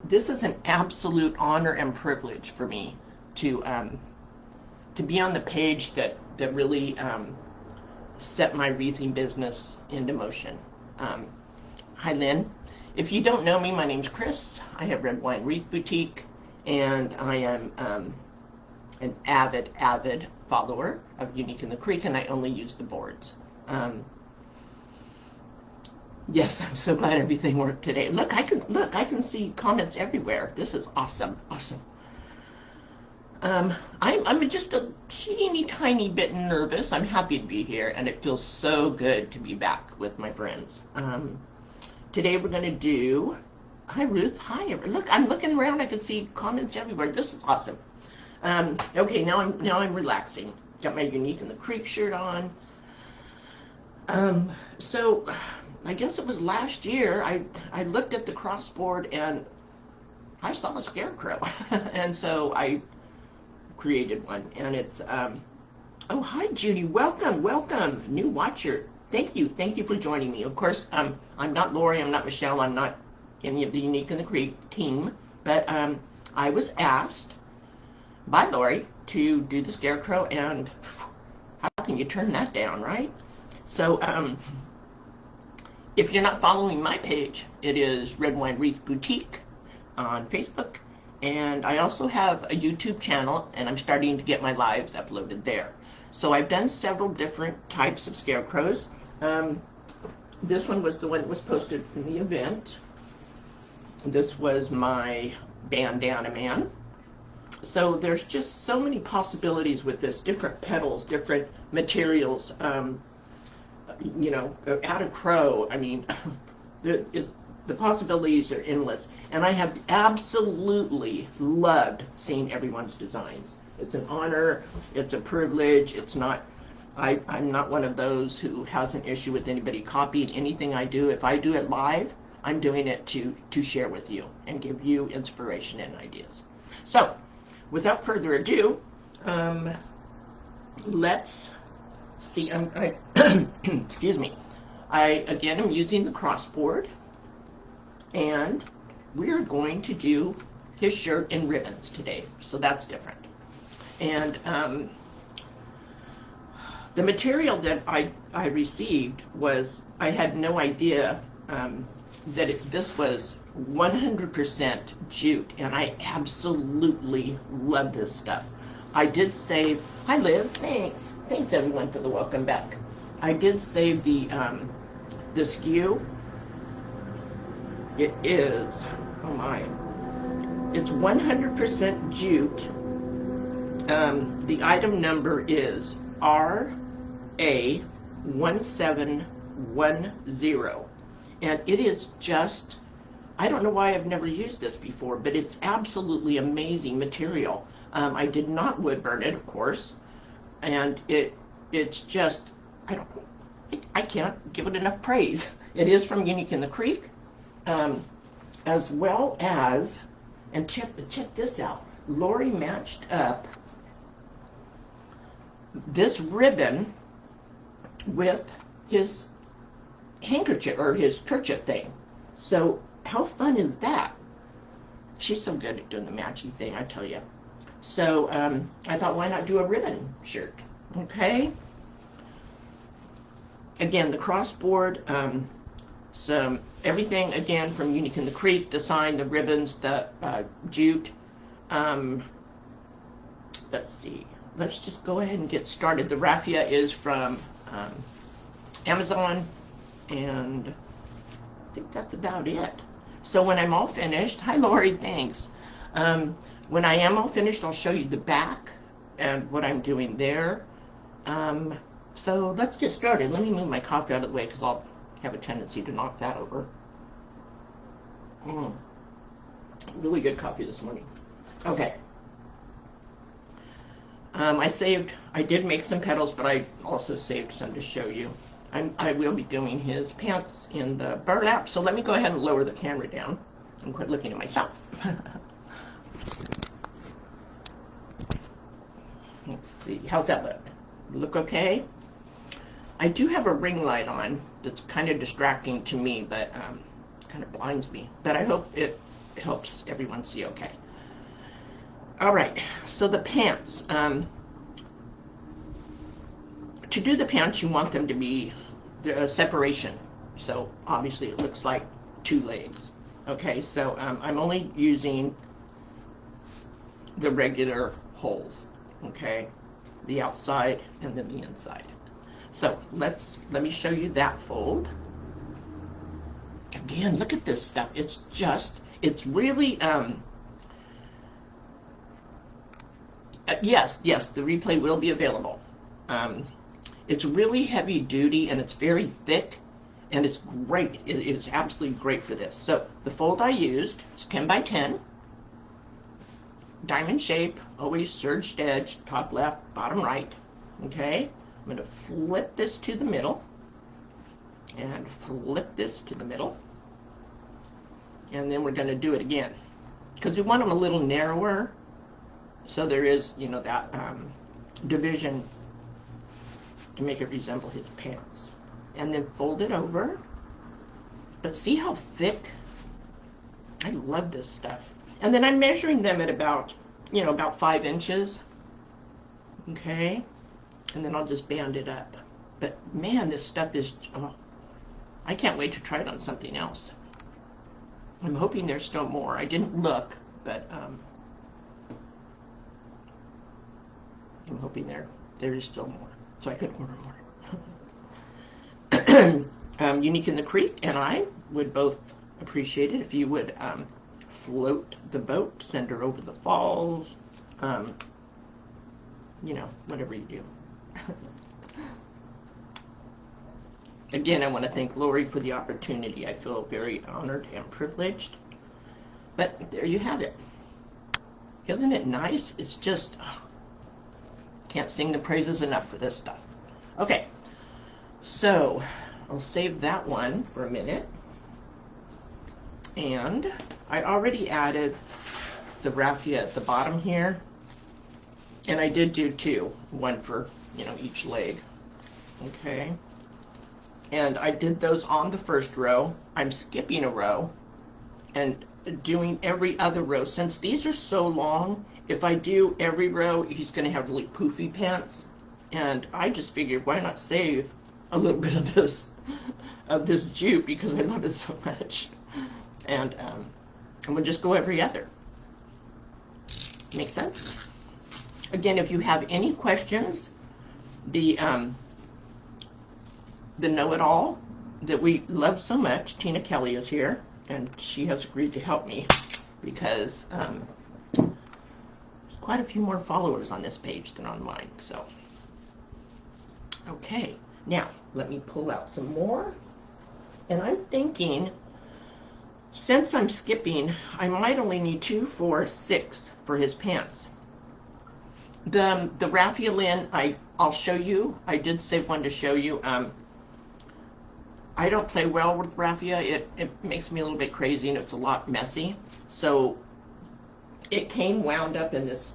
this is an absolute honor and privilege for me to be on the page that really set my wreathing business into motion. Hi, Lynn. If you don't know me, my name's Chris. I have Red Wine Wreath Boutique, and I am an avid follower of Unique in the Creek, and I only use the boards. Yes, I'm so glad everything worked today. Look, I can see comments everywhere. This is awesome. I'm just a teeny tiny bit nervous. I'm happy to be here, and it feels so good to be back with my friends. Today we're going to do, hi Ruth, hi. Look, I'm looking around. I can see comments everywhere. This is awesome. Okay, now I'm relaxing. Got my Unique in the Creek shirt on. So I guess it was last year I looked at the crossboard and I saw a scarecrow, and so I created one. And it's oh, hi Judy, welcome, new watcher. Thank you for joining me. Of course, I'm not Laurie, I'm not Michelle, I'm not any of the Unique in the Creek team, but I was asked by Laurie to do the scarecrow, and how can you turn that down, right? So if you're not following my page, it is Red Wine Wreath Boutique on Facebook, and I also have a YouTube channel, and I'm starting to get my lives uploaded there. So I've done several different types of scarecrows. This one was the one that was posted in the event. This was my bandana man. So there's just so many possibilities with this, different petals, different materials. You know, add a crow. I mean, the possibilities are endless. And I have absolutely loved seeing everyone's designs. It's an honor, it's a privilege, it's not, I'm not one of those who has an issue with anybody copying anything I do. If I do it live, I'm doing it to share with you and give you inspiration and ideas. So, without further ado, let's see. Excuse me. Again, I'm using the crossboard, and we're going to do his shirt in ribbons today, so that's different. And the material that I received was, I had no idea that this was 100% jute, and I absolutely love this stuff. I did save, hi Liz, thanks everyone for the welcome back. I did save the SKU. It is, oh my, it's 100% jute. The item number is RA1710, and it is just, I don't know why I've never used this before, but it's absolutely amazing material. I did not wood burn it, of course, and it's just, I can't give it enough praise. It is from Unique in the Creek, as well as, and check this out, Laurie matched up this ribbon with his handkerchief, or his kerchief thing. So how fun is that? She's so good at doing the matching thing, I tell you. So I thought, why not do a ribbon shirt? Okay. Again, the crossboard, everything again from Unique in the Creek, the sign, the ribbons, the jute. Let's see. Let's just go ahead and get started. The raffia is from Amazon, and I think that's about it. So when I'm all finished, hi Laurie, thanks. When I am all finished, I'll show you the back and what I'm doing there. So let's get started. Let me move my coffee out of the way because I'll have a tendency to knock that over. Really good coffee this morning. Okay. I did make some petals, but I also saved some to show you. I will be doing his pants in the burlap, so let me go ahead and lower the camera down and quit looking at myself. Let's see, how's that look? Look okay? I do have a ring light on that's kind of distracting to me, but kind of blinds me. But I hope it helps everyone see okay. All right, so the pants. To do the pants, you want them to be the separation. So obviously it looks like 2 legs. Okay, so I'm only using the regular holes, okay? The outside and then the inside. So let me show you that fold. Again, look at this stuff. It's really, yes, the replay will be available. It's really heavy duty and it's very thick and it's great. It is absolutely great for this. So the fold I used is 10 by 10, diamond shape, always serged edge, top left, bottom right. Okay, I'm going to flip this to the middle and flip this to the middle. And then we're going to do it again because we want them a little narrower, so there is, you know, that division to make it resemble his pants. And then fold it over. But see how thick? I love this stuff. And then I'm measuring them at about, you know, about 5 inches. Okay, and then I'll just band it up. But man, this stuff is, oh, I can't wait to try it on something else. I'm hoping there's still more. I didn't look, but I'm hoping there is still more, so I can order more. Unique in the Creek and I would both appreciate it if you would float the boat, send her over the falls, you know, whatever you do. Again, I want to thank Laurie for the opportunity. I feel very honored and privileged. But there you have it. Isn't it nice? It's just, oh, can't sing the praises enough for this stuff. Okay, so I'll save that one for a minute. And I already added the raffia at the bottom here. And I did do 2, one for, you know, each leg. Okay. And I did those on the first row. I'm skipping a row and doing every other row. Since these are so long, if I do every row, he's going to have really poofy pants. And I just figured, why not save a little bit of this jute, because I love it so much. And we'll just go every other. Make sense? Again, if you have any questions, the know-it-all that we love so much, Tina Kelly, is here, and she has agreed to help me because there's quite a few more followers on this page than on mine. So, okay, now let me pull out some more, and I'm thinking, since I'm skipping, I might only need 2, 4, 6 for his pants. The raffia lin, I'll show you. I did save one to show you. I don't play well with raffia. It makes me a little bit crazy and it's a lot messy. So it came wound up in this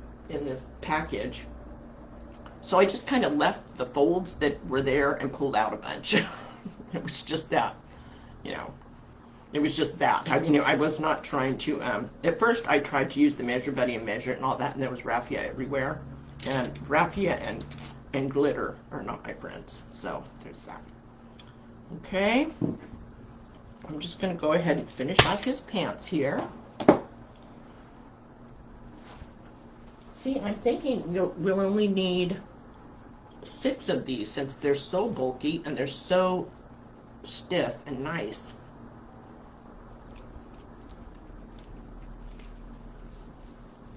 package. So I just kind of left the folds that were there and pulled out a bunch. It was just that, you know. It was just that. I was not trying to, at first I tried to use the measure buddy and measure it and all that, and there was raffia everywhere. And raffia and glitter are not my friends. So there's that. Okay. I'm just going to go ahead and finish off his pants here. See, I'm thinking we'll only need 6 of these since they're so bulky and they're so stiff and nice.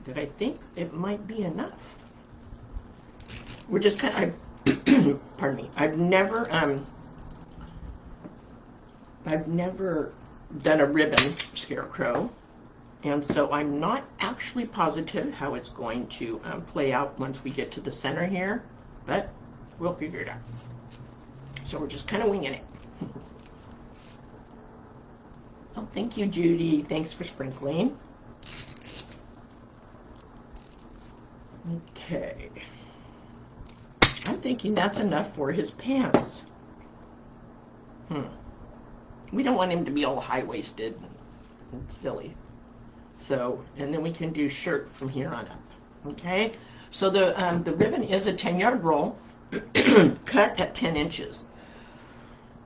That I think it might be enough. We're just kind of, pardon me, I've never done a ribbon scarecrow, and so I'm not actually positive how it's going to play out once we get to the center here, but we'll figure it out. So we're just kind of winging it. Oh, thank you, Judy. Thanks for sprinkling. Okay. I'm thinking that's enough for his pants. We don't want him to be all high-waisted and silly. So, and then we can do shirt from here on up. Okay, so the ribbon is a 10-yard roll cut at 10 inches.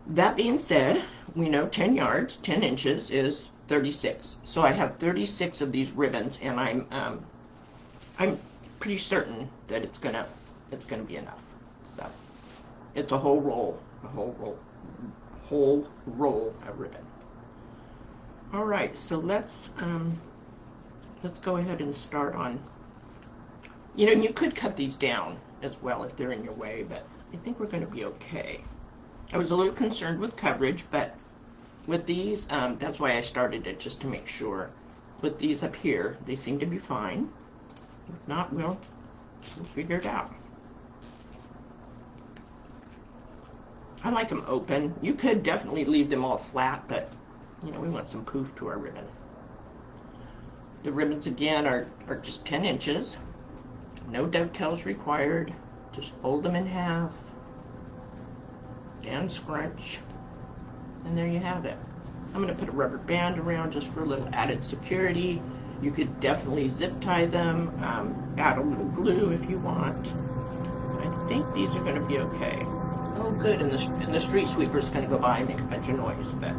That being said, we know 10 yards, 10 inches is 36. So I have 36 of these ribbons, and I'm pretty certain that it's gonna be enough. So it's a whole roll of ribbon. All right, so let's go ahead and start on. You know, you could cut these down as well if they're in your way, but I think we're going to be okay. I was a little concerned with coverage, but with these, that's why I started it, just to make sure. With these up here, they seem to be fine. If not, we'll figure it out. I like them open. You could definitely leave them all flat, but you know, we want some poof to our ribbon. The ribbons again are just 10 inches. No dovetails required. Just fold them in half. And scrunch. And there you have it. I'm going to put a rubber band around just for a little added security. You could definitely zip tie them, add a little glue if you want. I think these are going to be okay. Oh good, and the street sweeper's going to go by and make a bunch of noise, but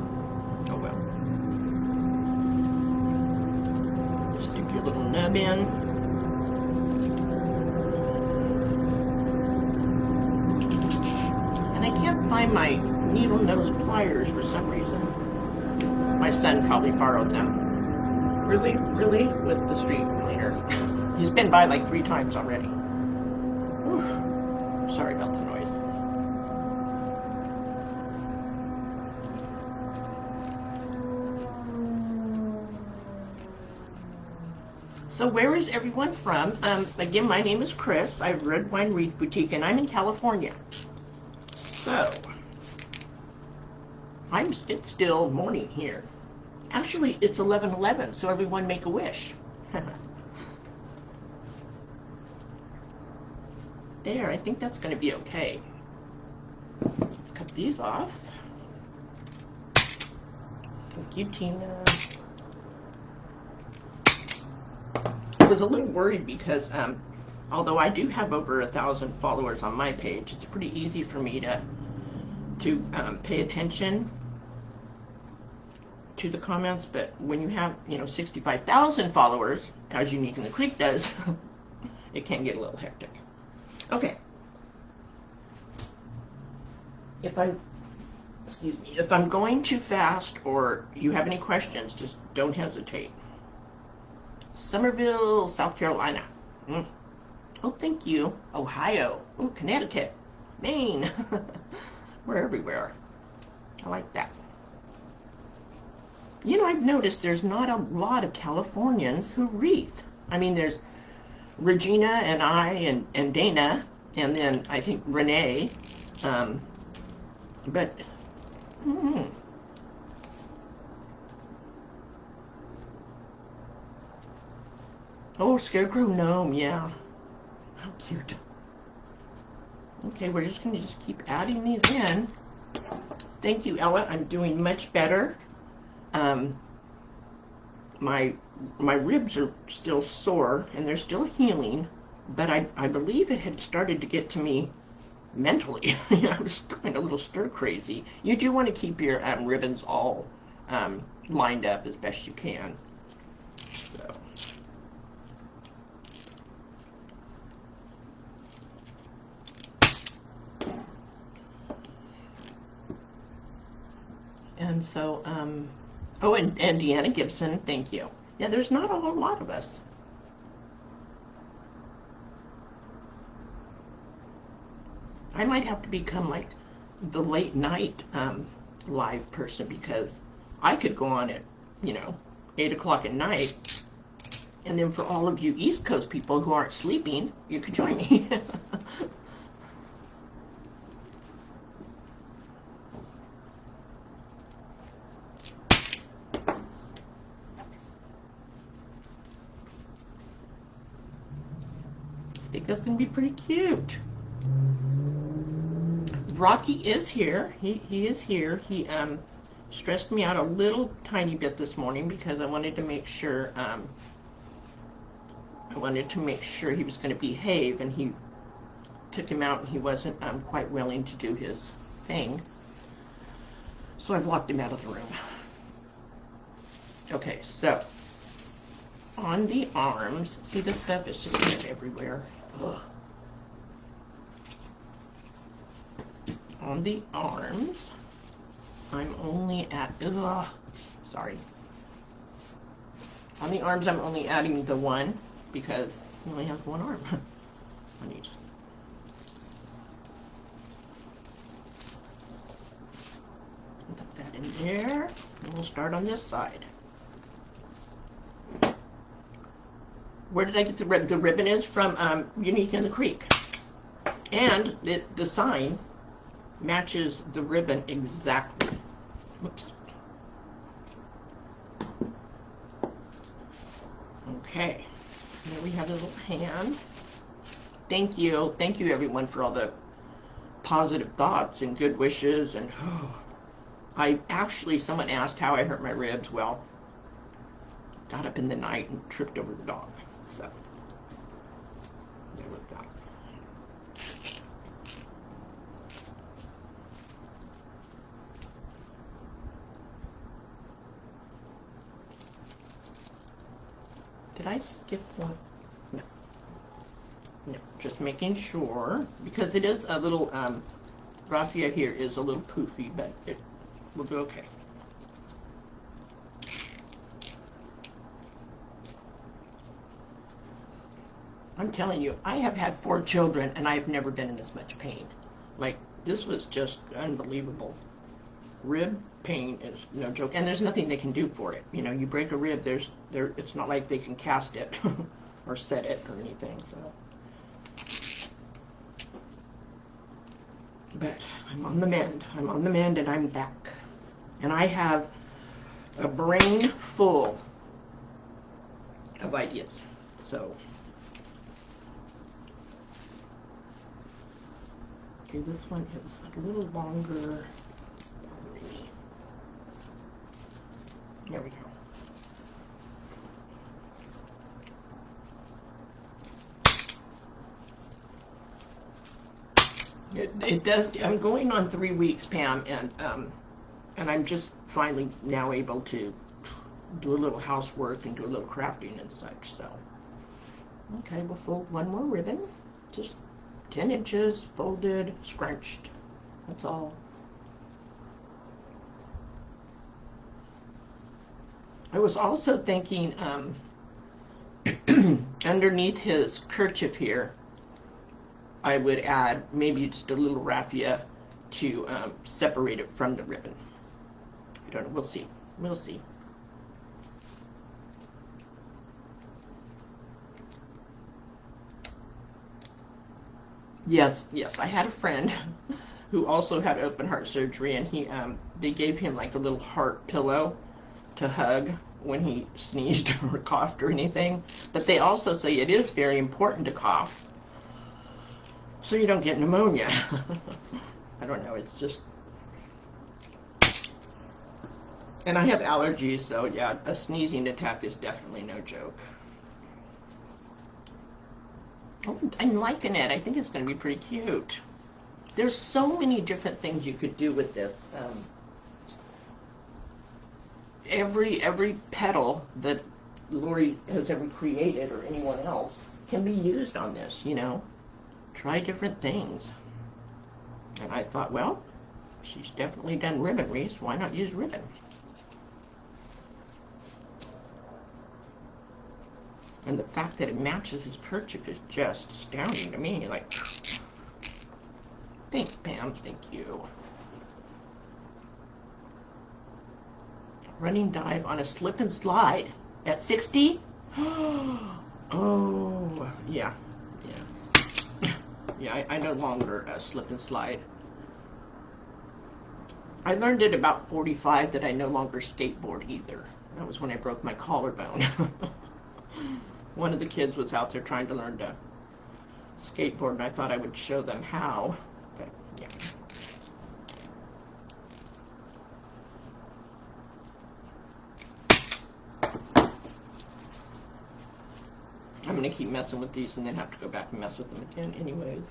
oh well. Stick your little nub in. And I can't find my needle nose pliers for some reason. My son probably borrowed them. Really, with the street cleaner. He's been by like 3 times already. Whew. Sorry about the noise. So where is everyone from? Again, my name is Chris. I have Red Wine Wreath Boutique, and I'm in California. So, it's still morning here. Actually, it's 11:11, so everyone make a wish. There, I think that's going to be okay. Let's cut these off. Thank you, Tina. I was a little worried because although I do have over 1,000 followers on my page, it's pretty easy for me to pay attention to the comments, but when you have 65,000 followers, as Unique in the Creek does, it can get a little hectic. Okay. If I'm going too fast or you have any questions, just don't hesitate. Somerville, South Carolina. Oh, thank you. Ohio. Oh, Connecticut. Maine. We're everywhere. I like that. You know, I've noticed there's not a lot of Californians who wreath. I mean, there's Regina and I and Dana, and then I think Renee. But oh, Scarecrow gnome, yeah. How cute. Okay, we're just going to keep adding these in. Thank you, Ella. I'm doing much better. My ribs are still sore, and they're still healing, but I believe it had started to get to me mentally. I was going a little stir crazy. You do want to keep your ribbons all lined up as best you can. So. And so, oh, and Deanna Gibson, thank you. Yeah, there's not a whole lot of us. I might have to become like the late night live person, because I could go on at, 8 o'clock at night, and then for all of you East Coast people who aren't sleeping, you could join me. I think that's going to be pretty cute. Rocky is here. He is here. He stressed me out a little tiny bit this morning because I wanted to make sure he was going to behave, and he took him out and he wasn't quite willing to do his thing. So I've locked him out of the room. Okay, so on the arms, see this stuff? It's just kind of everywhere. Ugh. On the arms, I'm only at, sorry. On the arms, I'm only adding the one because he only has one arm on each. Put that in there, and we'll start on this side. Where did I get the ribbon? The ribbon is from Unique in the Creek. And the sign matches the ribbon exactly. Whoops. Okay, here we have the little hand. Thank you everyone for all the positive thoughts and good wishes. And someone asked how I hurt my ribs. Well, got up in the night and tripped over the dog. So there was that. Did I skip one? No. No, just making sure, because it is a little, raffia here is a little poofy, but it will be okay. I'm telling you, I have had 4 children and I've never been in this much pain. Like, this was just unbelievable. Rib pain is no joke, and there's nothing they can do for it. You know, you break a rib, it's not like they can cast it or set it or anything. So, but I'm on the mend. And I'm back, and I have a brain full of ideas. So, okay, this one is a little longer. There we go. It does. I'm going on 3 weeks, Pam, and I'm just finally now able to do a little housework and do a little crafting and such. So, okay, we'll fold one more ribbon, just 10 inches, folded, scrunched. That's all. I was also thinking underneath his kerchief here, I would add maybe just a little raffia to separate it from the ribbon. I don't know. We'll see. We'll see. Yes, I had a friend who also had open heart surgery, and they gave him like a little heart pillow to hug when he sneezed or coughed or anything. But they also say it is very important to cough so you don't get pneumonia. I don't know, it's just... And I have allergies, so yeah, a sneezing attack is definitely no joke. Oh, I'm liking it. I think it's going to be pretty cute. There's so many different things you could do with this. Every petal that Laurie has ever created, or anyone else, can be used on this, you know. Try different things. And I thought, well, she's definitely done ribbon wreaths. Why not use ribbon? And the fact that it matches his kerchief is just astounding to me. Like, thanks, Pam. Thank you. Running dive on a slip and slide at 60? Oh, yeah. Yeah, I no longer slip and slide. I learned at about 45 that I no longer skateboard either. That was when I broke my collarbone. One of the kids was out there trying to learn to skateboard, and I thought I would show them how. But yeah. going to keep messing with these and then have to go back and mess with them again anyways.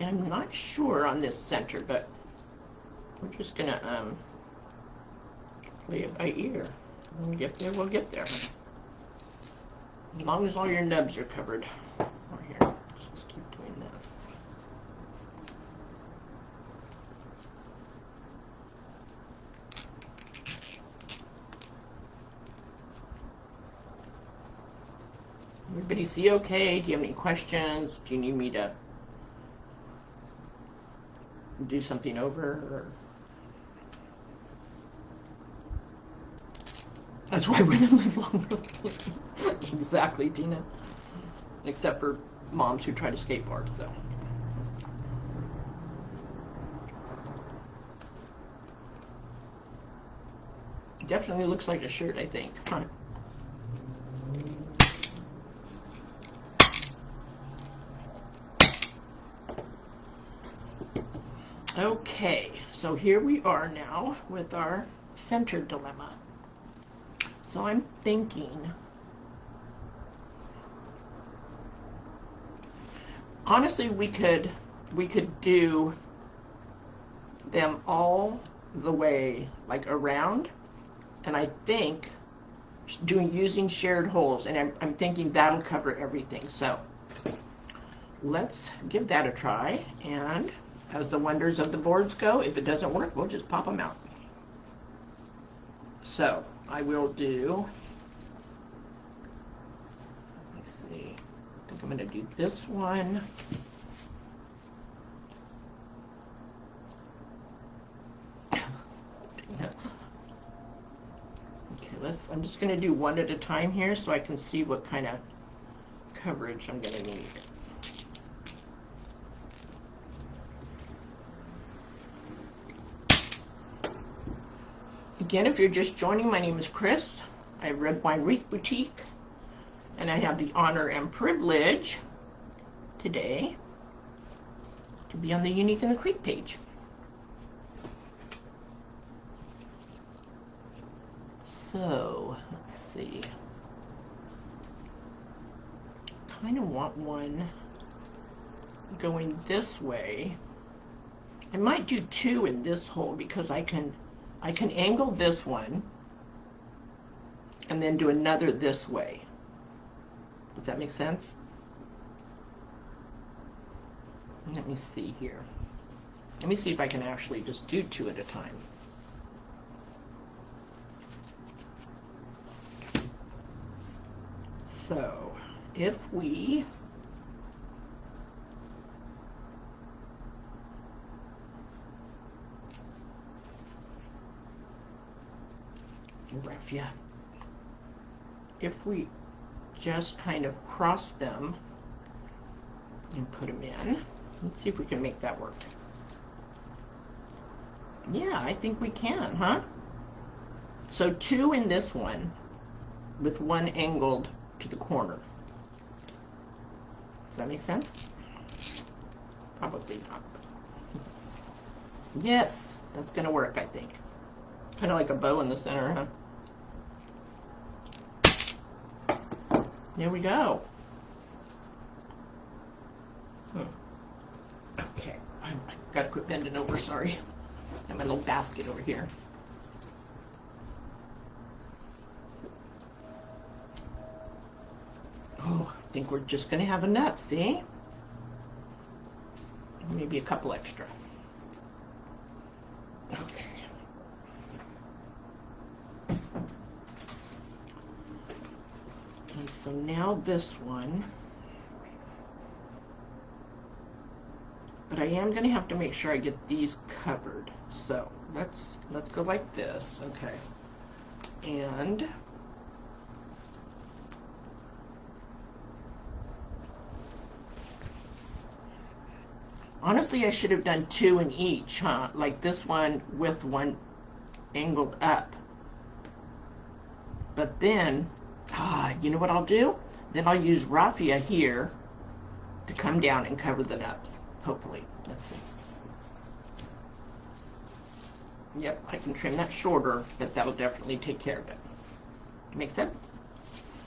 And I'm not sure on this center, but we're just going to play it by ear. When we get there, we'll get there. As long as all your nubs are covered. Over here. Let's just keep doing this. Everybody see okay? Do you have any questions? Do you need me to do something over? Or... That's why women live longer. Exactly, Tina. Except for moms who try to skateboard, so. Definitely looks like a shirt, I think. Huh. Okay, so here we are now with our center dilemma. So I'm thinking, honestly, we could do them all the way like around, and I think using shared holes, and I'm thinking that'll cover everything. So let's give that a try, and as the wonders of the boards go, if it doesn't work, we'll just pop them out. So I will do, let's see, I think I'm going to do this one. Okay, I'm just going to do one at a time here so I can see what kind of coverage I'm going to need. Again, if you're just joining, my name is Chris. I have Red Wine Wreath Boutique, and I have the honor and privilege today to be on the Unique in the Creek page. So, let's see. Kind of want one going this way. I might do two in this hole because I can angle this one and then do another this way. Does that make sense? Let me see here. Let me see if I can actually just do two at a time. So, if we raffia. If we just kind of cross them and put them in, let's see if we can make that work. Yeah, I think we can, huh? So two in this one with one angled to the corner. Does that make sense? Probably not. Yes, that's gonna work, I think. Kind of like a bow in the center, huh? There we go. Okay, I've got to quit bending over, sorry. I have my little basket over here. Oh, I think we're just going to have enough, see? Maybe a couple extra. Okay. And so now this one, but I am going to have to make sure I get these covered. So let's go like this, okay. And honestly, I should have done two in each, huh? Like this one with one angled up. But then, you know what I'll do? Then I'll use raffia here to come down and cover the nubs, hopefully. Let's see. Yep, I can trim that shorter, but that'll definitely take care of it. Make sense?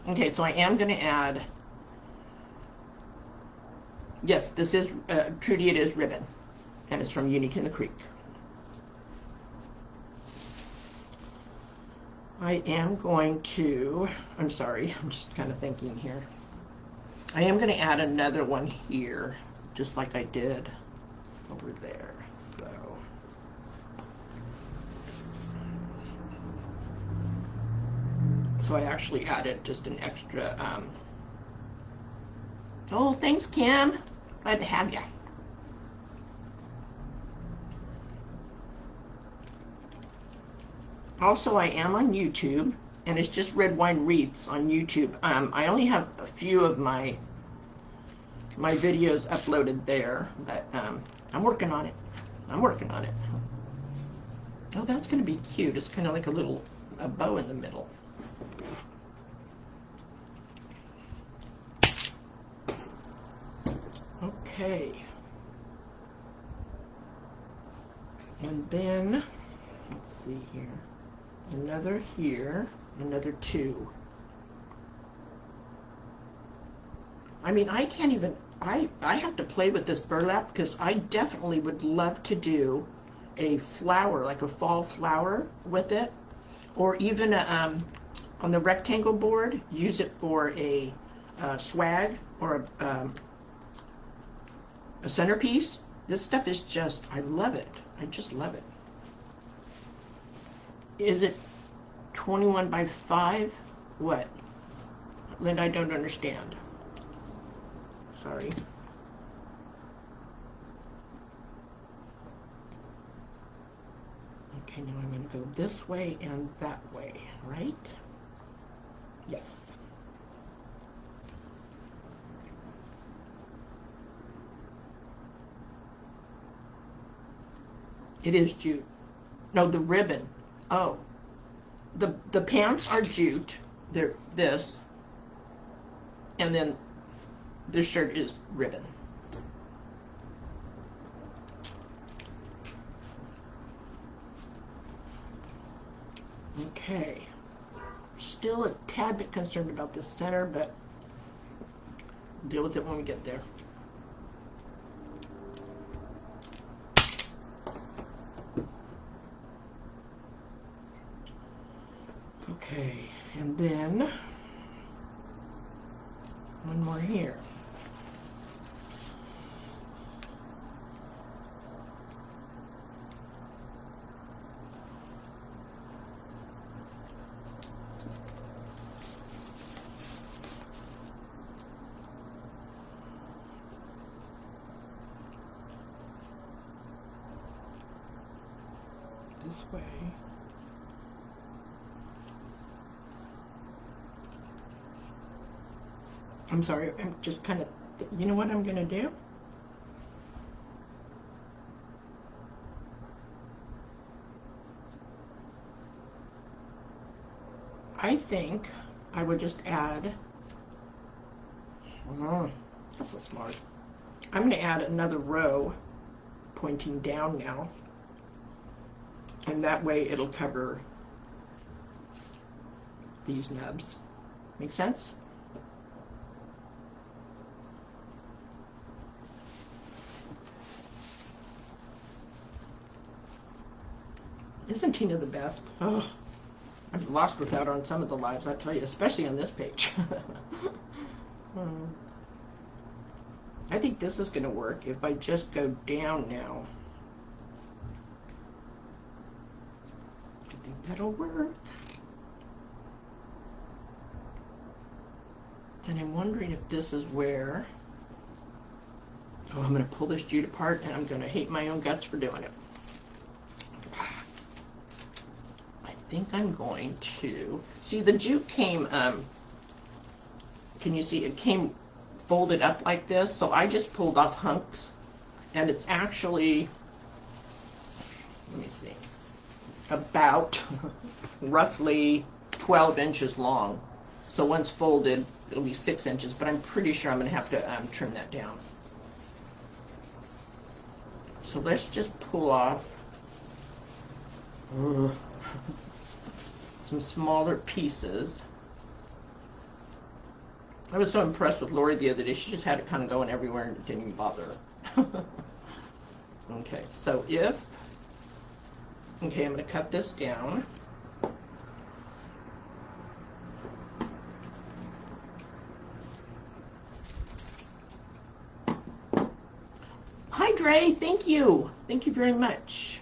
Okay, so I am going to add, yes, this is, Trudy, it is ribbon, and it's from Unique in the Creek. I am going to, I'm sorry, I'm just kind of thinking here. I am going to add another one here, just like I did over there. So I actually added just an extra, oh, thanks, Kim. Glad to have ya. Also, I am on YouTube, and it's just Red Wine Wreaths on YouTube. I only have a few of my videos uploaded there, but I'm working on it. I'm working on it. Oh, that's going to be cute. It's kind of like a bow in the middle. Okay. And then, let's see here. Another here, another two. I mean, I can't even, I have to play with this burlap because I definitely would love to do a flower, like a fall flower with it, or even on the rectangle board, use it for a swag or a centerpiece. This stuff is just, I love it. I just love it. Is it 21 by 5? What? Linda, I don't understand. Sorry. Okay, now I'm going to go this way and that way, right? Yes. It is jute. No, the ribbon. Oh. The pants are jute. They're this. And then this shirt is ribbon. Okay. Still a tad bit concerned about the center, but we'll deal with it when we get there. Okay, and then one more here. This way. I'm sorry, I'm just kind of, you know what I'm going to do? I think I would just add, that's so smart. I'm going to add another row pointing down now, and that way it'll cover these nubs. Make sense? Isn't Tina the best? Oh, I've lost without her on some of the lives, I tell you, especially on this page. I think this is going to work if I just go down now. I think that'll work. And I'm wondering if this is where, oh, I'm going to pull this jute apart and I'm going to hate my own guts for doing it. I think I'm going to, see the jute came, can you see, it came folded up like this, so I just pulled off hunks, and it's actually, let me see, about roughly 12 inches long. So once folded, it'll be 6 inches, but I'm pretty sure I'm going to have to trim that down. So let's just pull off some smaller pieces. I was so impressed with Laurie the other day. She just had it kind of going everywhere and it didn't even bother her. Okay, so okay, I'm going to cut this down. Hi, Dre. Thank you. Thank you very much.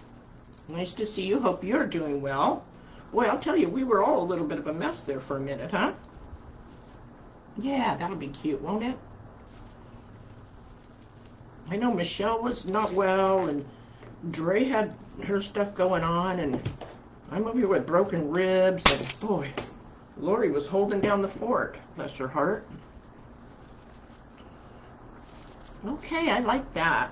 Nice to see you. Hope you're doing well. Boy, I'll tell you, we were all a little bit of a mess there for a minute, huh? Yeah, that'll be cute, won't it? I know Michelle was not well, and Dre had her stuff going on, and I'm over here with broken ribs, and boy, Laurie was holding down the fort, bless her heart. Okay, I like that.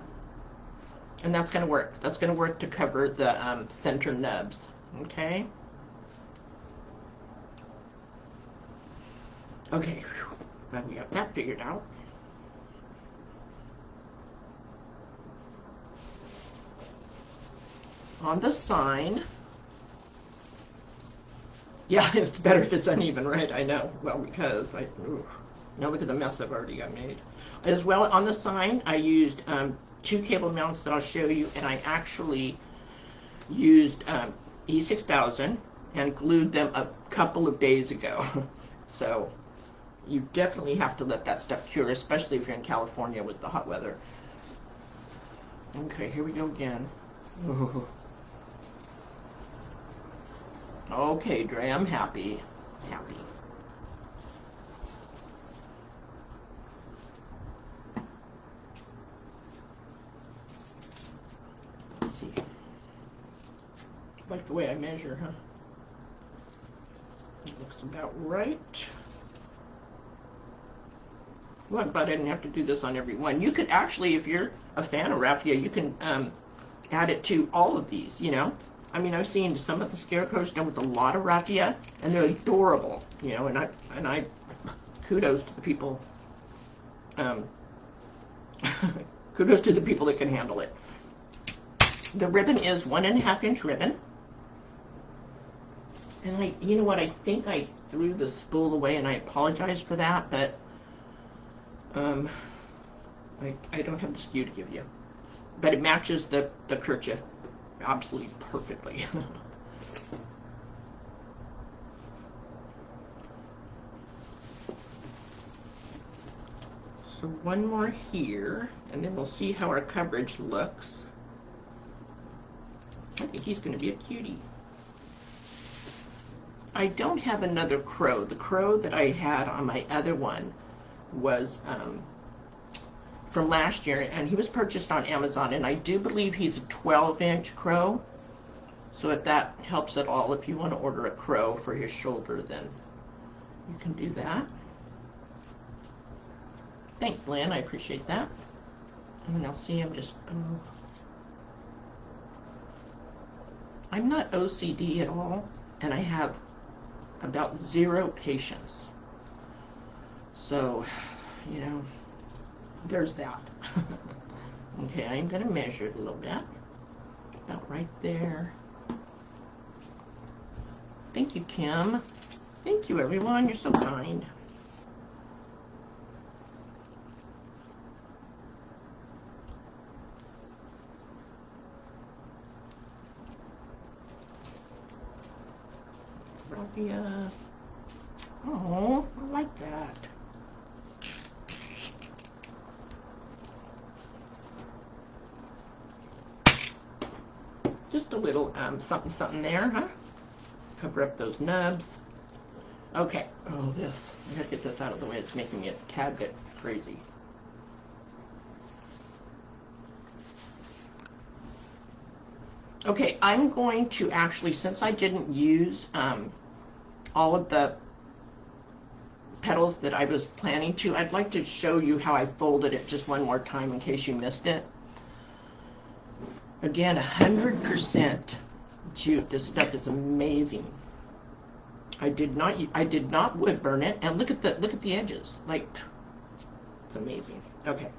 And that's going to work. That's going to work to cover the center nubs, okay? Okay, glad we got that figured out. On the sign, yeah, it's better if it's uneven, right? I know. Well, because now look at the mess I've already got made. As well, on the sign, I used 2 cable mounts that I'll show you, and I actually used E6000 and glued them a couple of days ago. So you definitely have to let that stuff cure, especially if you're in California with the hot weather. Okay, here we go again. Ooh. Okay, Dre, I'm happy. Happy. Let's see. Like the way I measure, huh? It looks about right. Well, I'm glad I didn't have to do this on every one. You could actually, if you're a fan of raffia, you can add it to all of these, you know? I mean, I've seen some of the Scarecrows done with a lot of raffia, and they're adorable, you know, and I kudos to the people, kudos to the people that can handle it. The ribbon is 1.5-inch ribbon. And you know what, I think I threw the spool away, and I apologize for that, but I don't have the SKU to give you. But it matches the kerchief absolutely perfectly. So one more here, and then we'll see how our coverage looks. I think he's going to be a cutie. I don't have another crow. The crow that I had on my other one was from last year, and he was purchased on Amazon, and I do believe he's a 12-inch crow. So if that helps at all, if you want to order a crow for his shoulder, then you can do that. Thanks, Lynn, I appreciate that. And now see, I'm not OCD at all, and I have about 0 patience. So, you know, there's that. Okay, I'm going to measure it a little bit. About right there. Thank you, Kim. Thank you, everyone. You're so kind. Raffia. Oh, I like that. Just a little something there, huh? Cover up those nubs. Okay. Oh, this. I gotta get this out of the way. It's making me a tad bit crazy. Okay, I'm going to actually, since I didn't use all of the petals that I was planning to, I'd like to show you how I folded it just one more time in case you missed it. Again, 100% jute. This stuff is amazing. I did not wood burn it, and look at the edges. Like, it's amazing. Okay,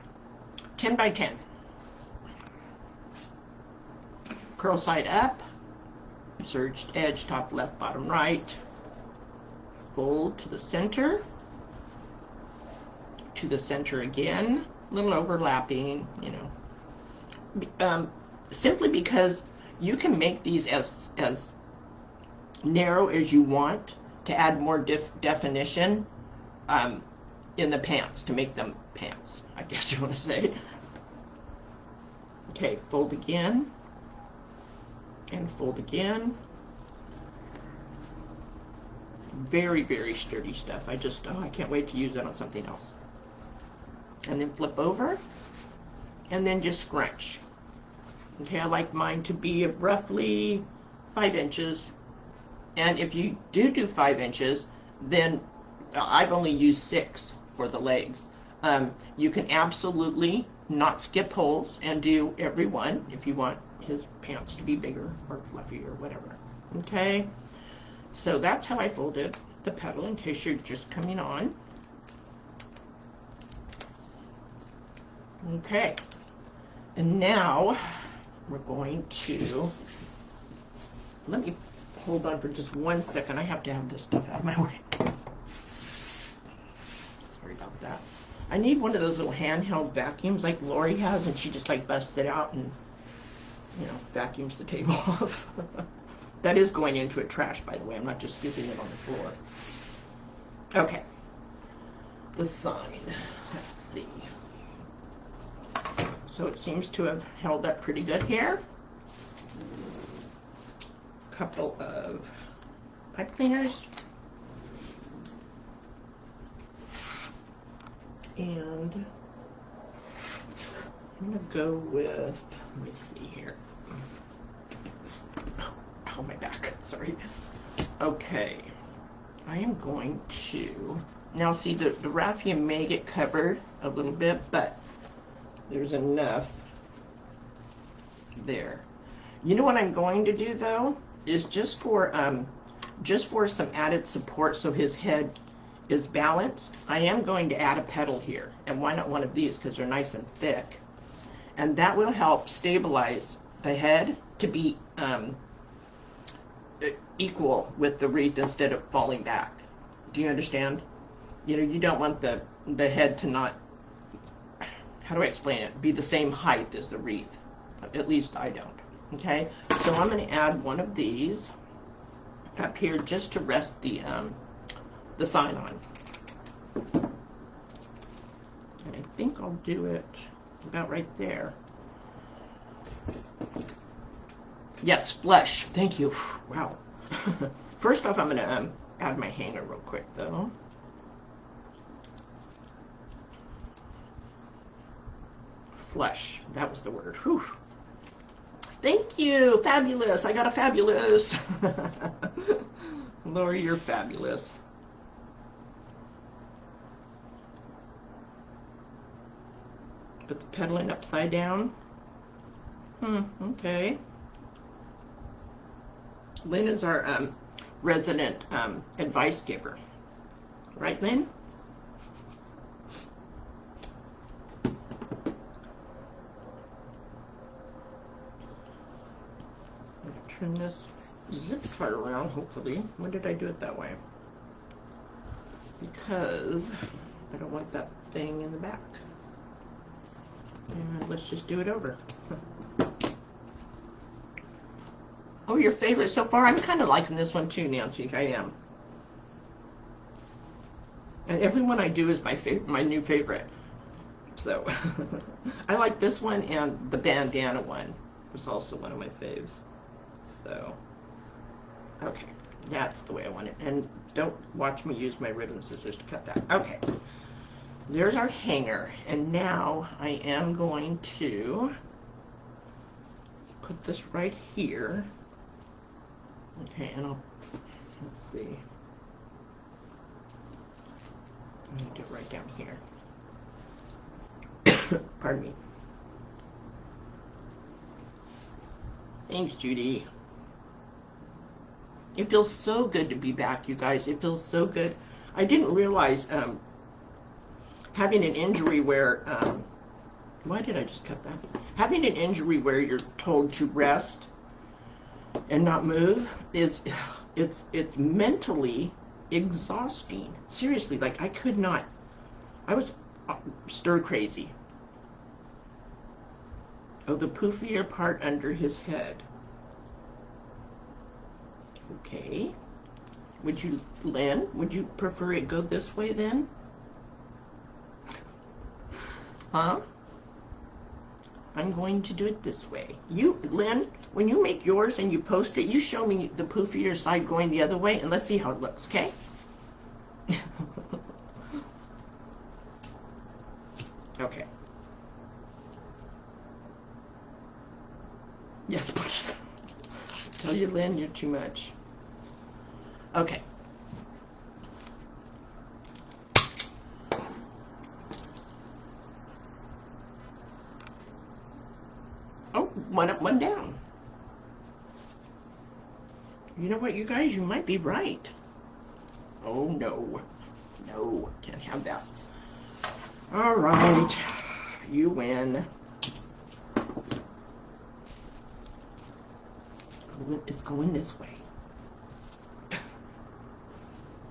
10 by 10. Curl side up, serged edge, top left, bottom right. Fold to the center. to the center again, a little overlapping, you know. Simply because you can make these as narrow as you want to add more definition in the pants, to make them pants, I guess you want to say. Okay, fold again, and fold again. Very, very sturdy stuff. I can't wait to use that on something else. And then flip over, and then just scrunch. Okay, I like mine to be roughly 5 inches. And if you do 5 inches, then I've only used 6 for the legs. You can absolutely not skip holes and do every one if you want his pants to be bigger or fluffy or whatever. Okay, so that's how I folded the petal, in case you're just coming on. Okay, and now we're going to, let me hold on for just 1 second. I have to have this stuff out of my way. Sorry about that. I need one of those little handheld vacuums like Laurie has, and she just like busts it out and, you know, vacuums the table off. That is going into a trash, by the way. I'm not just scooping it on the floor. Okay. The sign. Let's see. So it seems to have held up pretty good here. A couple of pipe cleaners. And I'm going to go with, let me see here. Oh, my back, sorry. Okay, I am going to, now see the raffia may get covered a little bit, but there's enough there. You know what I'm going to do though, is just for some added support so his head is balanced, I am going to add a petal here. And why not one of these, because they're nice and thick. And that will help stabilize the head to be equal with the wreath instead of falling back. Do you understand? You know, you don't want the head to not, how do I explain it, be the same height as the wreath. At least I don't. Okay, so I'm going to add one of these up here just to rest the sign on. And I think I'll do it about right there. Yes, flush. Thank you. Wow. First off, I'm going to add my hanger real quick, though. Flush. That was the word. Whew. Thank you. Fabulous. I got a fabulous. Laurie, you're fabulous. Put the petaling upside down. Okay. Lynn is our resident advice giver. Right, Lynn? I'm going to turn this zip tie around, hopefully. When did I do it that way? Because I don't want that thing in the back. And let's just do it over. Oh, your favorite so far? I'm kind of liking this one too, Nancy. I am. And every one I do is my new favorite. So I like this one, and the bandana one was also one of my faves. So okay, that's the way I want it. And don't watch me use my ribbon scissors to cut that. Okay. There's our hanger, and now I am going to put this right here. Okay, and let's see. I'm going to do it right down here. Pardon me. Thanks, Judy. It feels so good to be back, you guys. It feels so good. I didn't realize having an injury where, why did I just cut that? Having an injury where you're told to rest and not move it's mentally exhausting. Seriously, like I could not, I was stir crazy. Oh, the poofier part under his head. Okay. Would you, Lynn, would you prefer it go this way then? Huh? I'm going to do it this way. You, Lynn, when you make yours and you post it, you show me the poofier side going the other way, and let's see how it looks, okay? Okay. Yes, please. Tell you, Lynn, you're too much. Okay. Oh, one up, one down. You know what, you guys, you might be right. Oh, no. No, can't have that. All right, you win. It's going this way.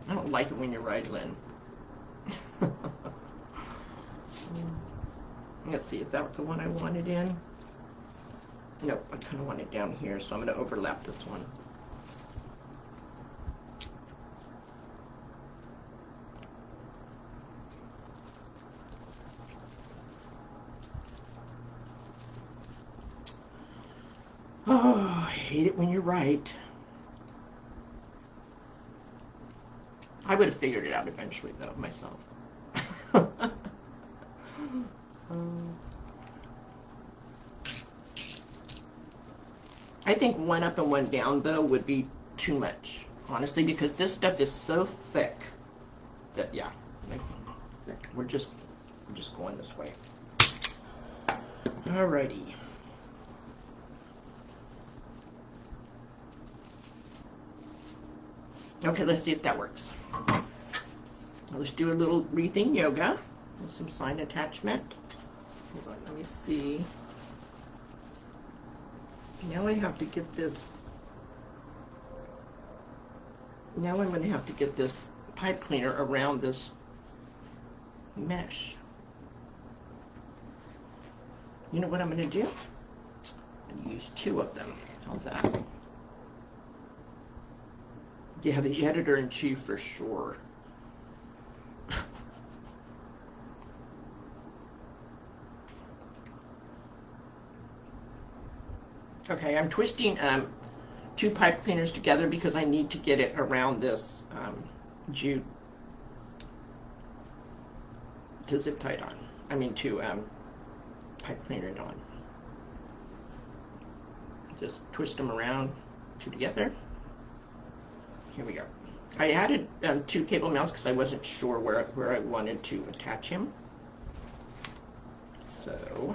I don't like it when you're right, Lynn. Let's see, is that the one I wanted in? Nope, I kind of want it down here, so I'm going to overlap this one. Oh, I hate it when you're right. I would have figured it out eventually, though, myself. I think one up and one down, though, would be too much, honestly, because this stuff is so thick that, yeah, we're just going this way. Alrighty. Okay, let's see if that works. Let's do a little wreathing yoga with some sign attachment. Hold on, let me see. Now I have to get this. Now I'm going to have to get this pipe cleaner around this mesh. You know what I'm going to do? I'm going to use two of them. How's that? Yeah, the editor-in-chief for sure. Okay, I'm twisting two pipe cleaners together because I need to get it around this jute to zip tie it on. I mean to pipe cleaner it on. Just twist them around, two together. Here we go. I added two cable mounts because I wasn't sure where I wanted to attach him. So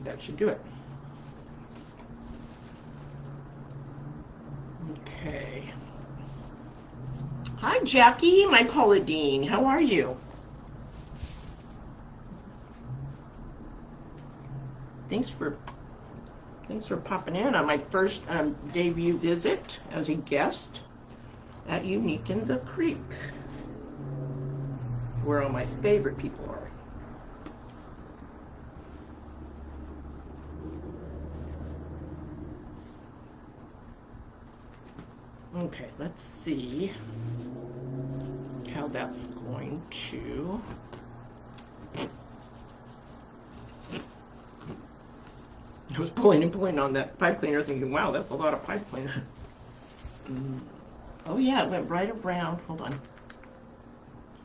that should do it. Okay. Hi, Jackie, my Pauladine. How are you? Thanks for popping in on my first debut visit as a guest at Unique in the Creek, where all my favorite people are. Okay, let's see how that's going to. I was pulling and pulling on that pipe cleaner thinking, wow, that's a lot of pipe cleaner. Oh yeah, it went right around. Hold on.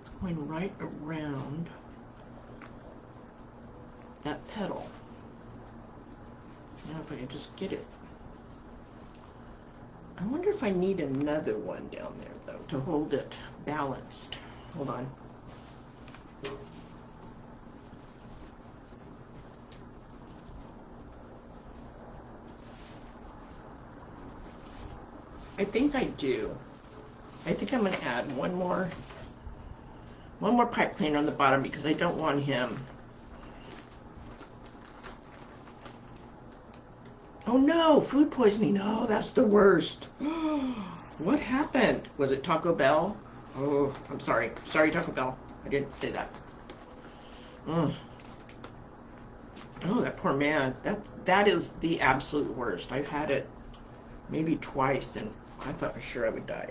It's going right around that pedal. Now if I can just get it. I wonder if I need another one down there, though, to hold it balanced. Hold on. I think I do. I think I'm going to add one more pipe cleaner on the bottom because I don't want him. Oh no, food poisoning. Oh, that's the worst. What happened? Was it Taco Bell? Oh, I'm sorry. Sorry, Taco Bell. I didn't say that. Oh, that poor man. That is the absolute worst. I've had it maybe twice, and I thought for sure I would die.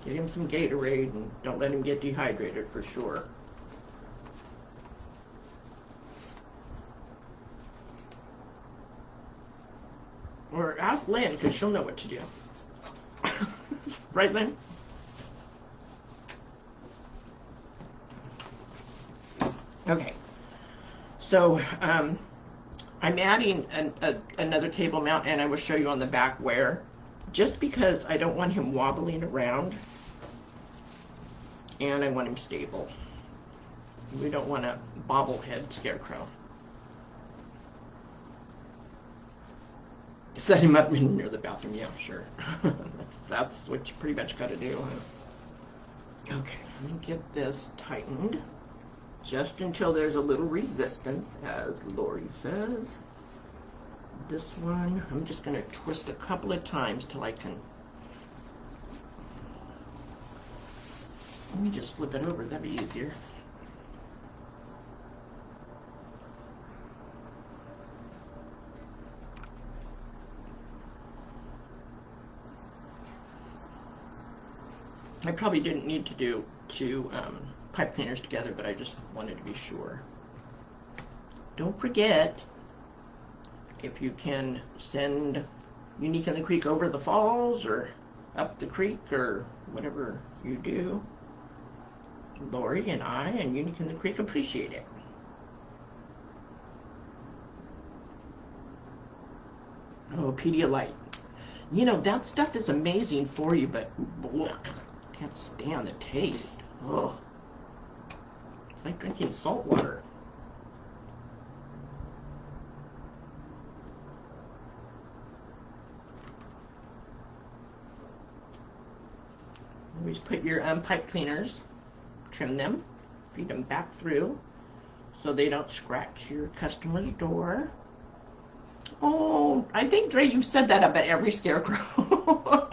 Get him some Gatorade, and don't let him get dehydrated for sure. Or ask Lynn, because she'll know what to do. Right, Lynn? Okay. So, I'm adding another cable mount, and I will show you on the back where. Just because I don't want him wobbling around, and I want him stable. We don't want a bobblehead Scarecrow. Set him up near the bathroom, yeah, sure. that's what you pretty much got to do. Okay, let me get this tightened just until there's a little resistance, as Laurie says. This one, I'm just going to twist a couple of times till I can. Let me just flip it over, that'd be easier. I probably didn't need to do two pipe cleaners together, but I just wanted to be sure. Don't forget, if you can send Unique in the Creek over the falls or up the creek or whatever you do, Laurie and I and Unique in the Creek appreciate it. Oh, Pedialyte. You know, that stuff is amazing for you, but blech, can't stand the taste. Ugh. It's like drinking salt water. Always put your pipe cleaners, trim them, feed them back through so they don't scratch your customer's door. Oh, I think, Dre, you've said that about every Scarecrow.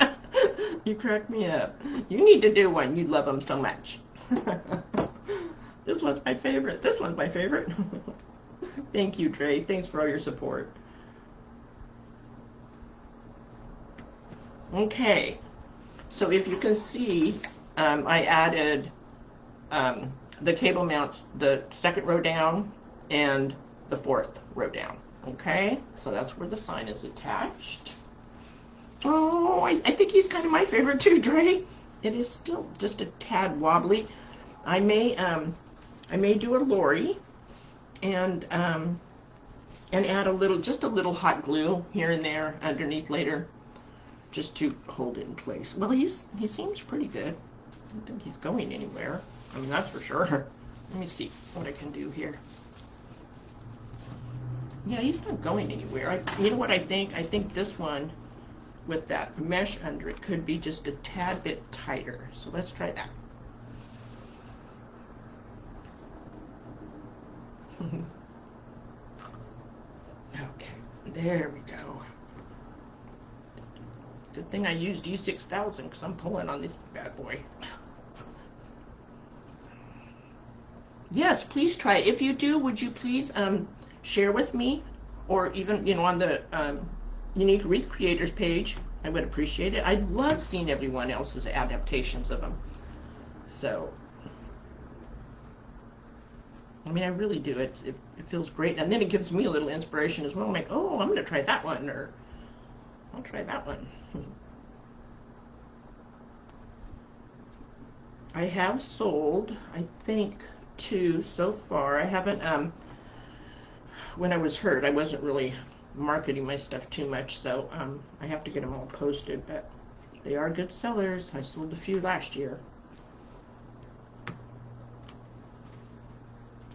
You cracked me up. You need to do one. You love them so much. This one's my favorite. This one's my favorite. Thank you, Dre. Thanks for all your support. Okay. So if you can see, I added the cable mounts, the second row down and the fourth row down. Okay, so that's where the sign is attached. Oh, I think he's kind of my favorite too, Dre. It is still just a tad wobbly. I may do a Laurie and add just a little hot glue here and there underneath later, just to hold it in place. Well, he seems pretty good. I don't think he's going anywhere. I mean, that's for sure. Let me see what I can do here. Yeah, he's not going anywhere. You know what I think? I think this one with that mesh under it could be just a tad bit tighter. So let's try that. Okay, there we go. Good thing I used U6000 because I'm pulling on this bad boy. Yes, please try it. If you do, would you please share with me, or even, you know, on the Unique Wreath Creators page? I would appreciate it. I love seeing everyone else's adaptations of them. So, I mean, I really do. It feels great, and then it gives me a little inspiration as well. I'm like, oh, I'm going to try that one, or I'll try that one. I have sold, I think, 2 so far. I haven't, when I was hurt, I wasn't really marketing my stuff too much, so I have to get them all posted, but they are good sellers. I sold a few last year.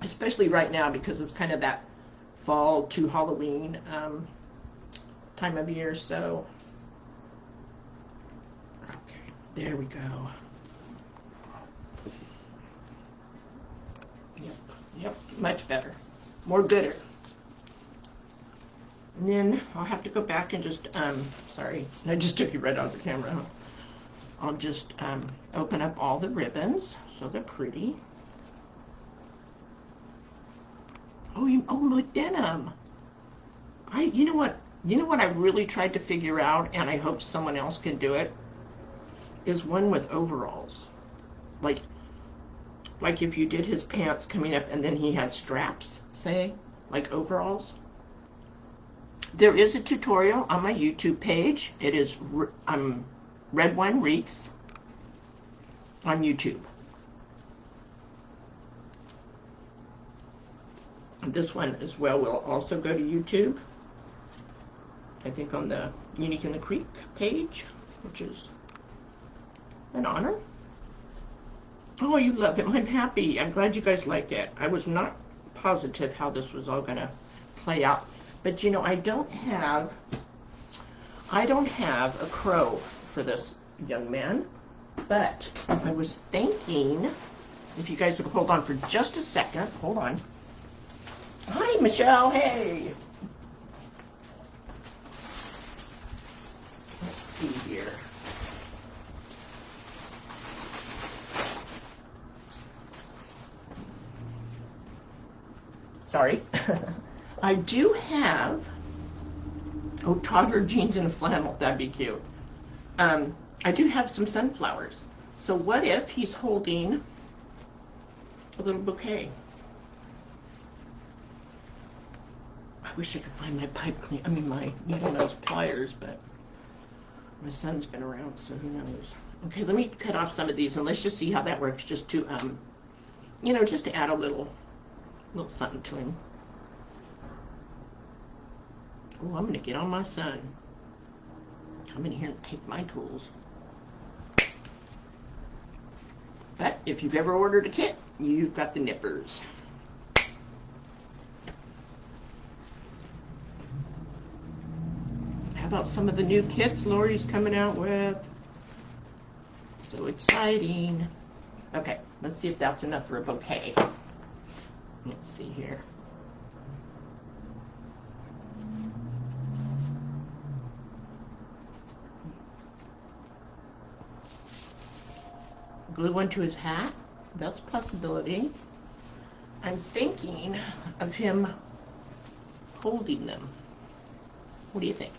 Especially right now, because it's kind of that fall to Halloween time of year, so. Okay, there we go. Yep, much better. More gooder. And then I'll have to go back and just, sorry, I just took you right out of the camera, huh? I'll just open up all the ribbons so they're pretty. Oh, with denim. You know what I really tried to figure out, and I hope someone else can do it, is one with overalls. Like if you did his pants coming up and then he had straps, say, like overalls. There is a tutorial on my YouTube page. It is Red Wine Wreaths on YouTube. This one as well will also go to YouTube. I think on the Unique in the Creek page, which is an honor. Oh, you love him. I'm happy. I'm glad you guys like it. I was not positive how this was all gonna play out. But you know, I don't have a crow for this young man. But I was thinking, if you guys would hold on for just a second, hold on. Hi, Michelle, hey. Let's see here. Sorry. I do have, toddler jeans and a flannel, that'd be cute. I do have some sunflowers. So what if he's holding a little bouquet? I wish I could find my pipe clean, my needle nose pliers, but my son's been around, so who knows. Okay, let me cut off some of these and let's just see how that works, just to, just to add a little something to him. Oh, I'm gonna get on my son. Come in here and take my tools. But if you've ever ordered a kit, you've got the nippers. How about some of the new kits Laurie's coming out with? So exciting. Okay, let's see if that's enough for a bouquet. Let's see here. Glue one to his hat. That's a possibility. I'm thinking of him holding them. What do you think?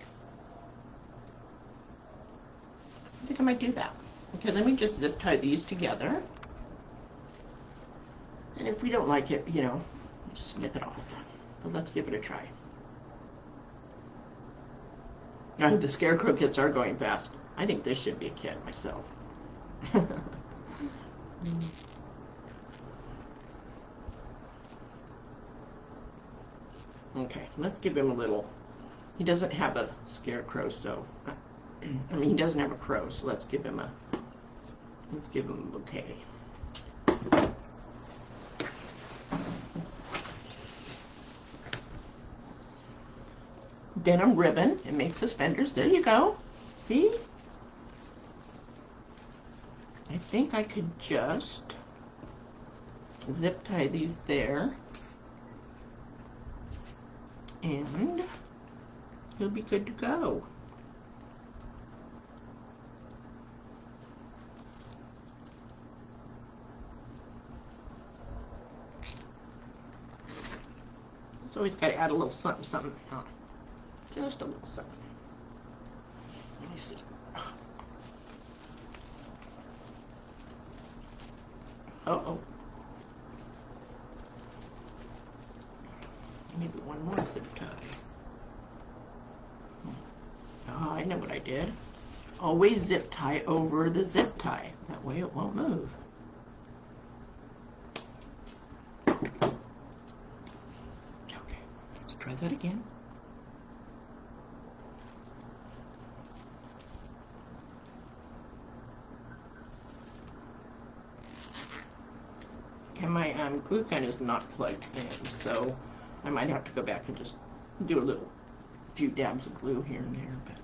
I think I might do that. Okay, let me just zip tie these together. And if we don't like it, snip it off. But let's give it a try. The Scarecrow kits are going fast. I think this should be a kit myself. Okay, let's give him a little. He doesn't have a scarecrow, so he doesn't have a crow, so let's give him a bouquet. Denim ribbon. It makes suspenders. There you go. See? I think I could just zip tie these there. And he'll be good to go. So always got to add a little something, something. Huh? Just a little something. Let me see. Uh-oh. Maybe one more zip tie. Oh, I know what I did. Always zip tie over the zip tie. That way it won't move. Okay, let's try that again. And my glue gun is not plugged in, so I might have to go back and just do a few dabs of glue here and there. But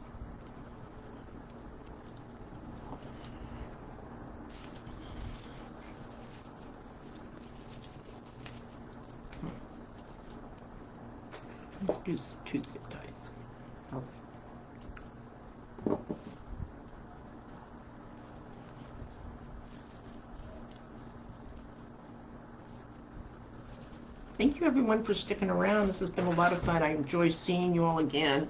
let's do 2 zip ties. Thank you everyone for sticking around. This has been a lot of fun. I enjoy seeing you all again.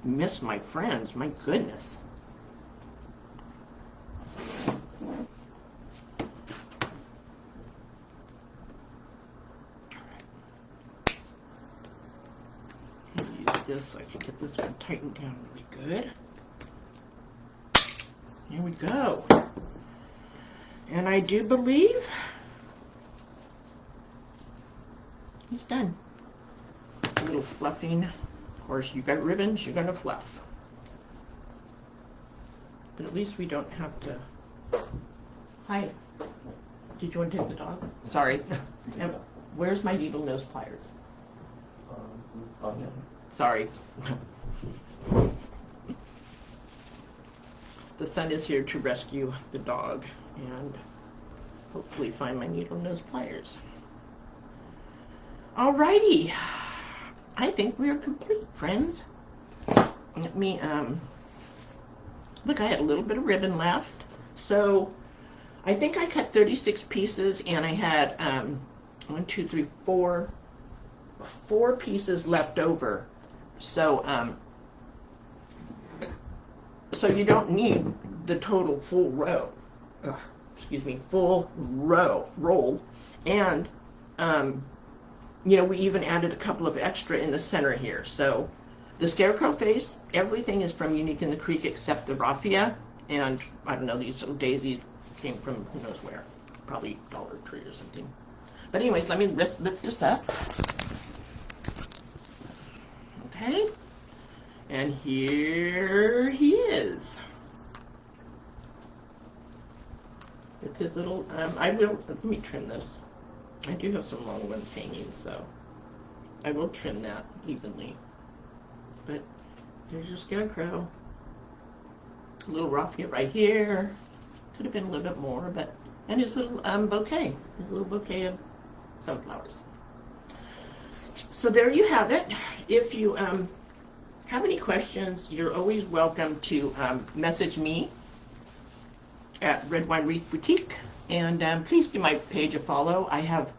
Miss my friends, my goodness. This so I can get this one tightened down really good. Here we go. And I do believe he's done. A little fluffing. Of course, you got ribbons, you're gonna fluff. But at least we don't have to. Hi. Did you want to take the dog? Sorry. And where's my needle nose pliers? Sorry. The sun is here to rescue the dog and hopefully find my needle nose pliers. Alrighty. I think we are complete, friends. Let me, look, I had a little bit of ribbon left. So I think I cut 36 pieces and I had, 1, 2, 3, 4 pieces left over. So, so you don't need the total full row, full roll. And, you know, we even added a couple of extra in the center here. So the Scarecrow face, everything is from Unique in the Creek except the raffia. And I don't know, these little daisies came from who knows where, probably Dollar Tree or something. But anyways, let me lift this up. Okay, and here he is. With his little, let me trim this. I do have some long ones hanging, so I will trim that evenly. But there's your Scarecrow. A little raffia right here. Could have been a little bit more, but, and his little bouquet. His little bouquet of sunflowers. So there you have it. If you have any questions, you're always welcome to message me at Red Wine Wreath Boutique, and please give my page a follow. I have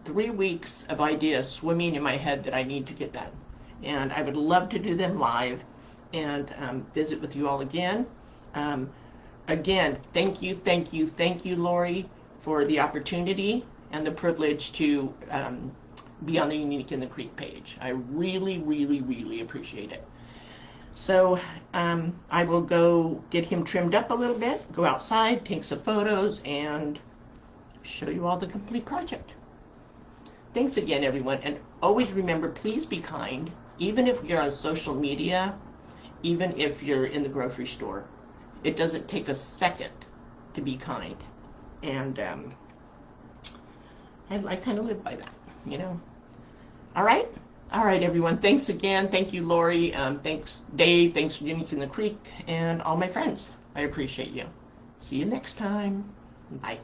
3 weeks of ideas swimming in my head that I need to get done, and I would love to do them live and visit with you all again. Again, thank you, Laurie, for the opportunity and the privilege to be on the Unique in the Creek page. I really appreciate it. So I will go get him trimmed up a little bit, go outside, take some photos, and show you all the complete project. Thanks again, everyone, and always remember, please be kind, even if you're on social media, even if you're in the grocery store. It doesn't take a second to be kind. And I kind of live by that, you know. All right, everyone. Thanks again. Thank you, Laurie. Thanks, Dave. Thanks, Unique in the Creek, and all my friends. I appreciate you. See you next time. Bye.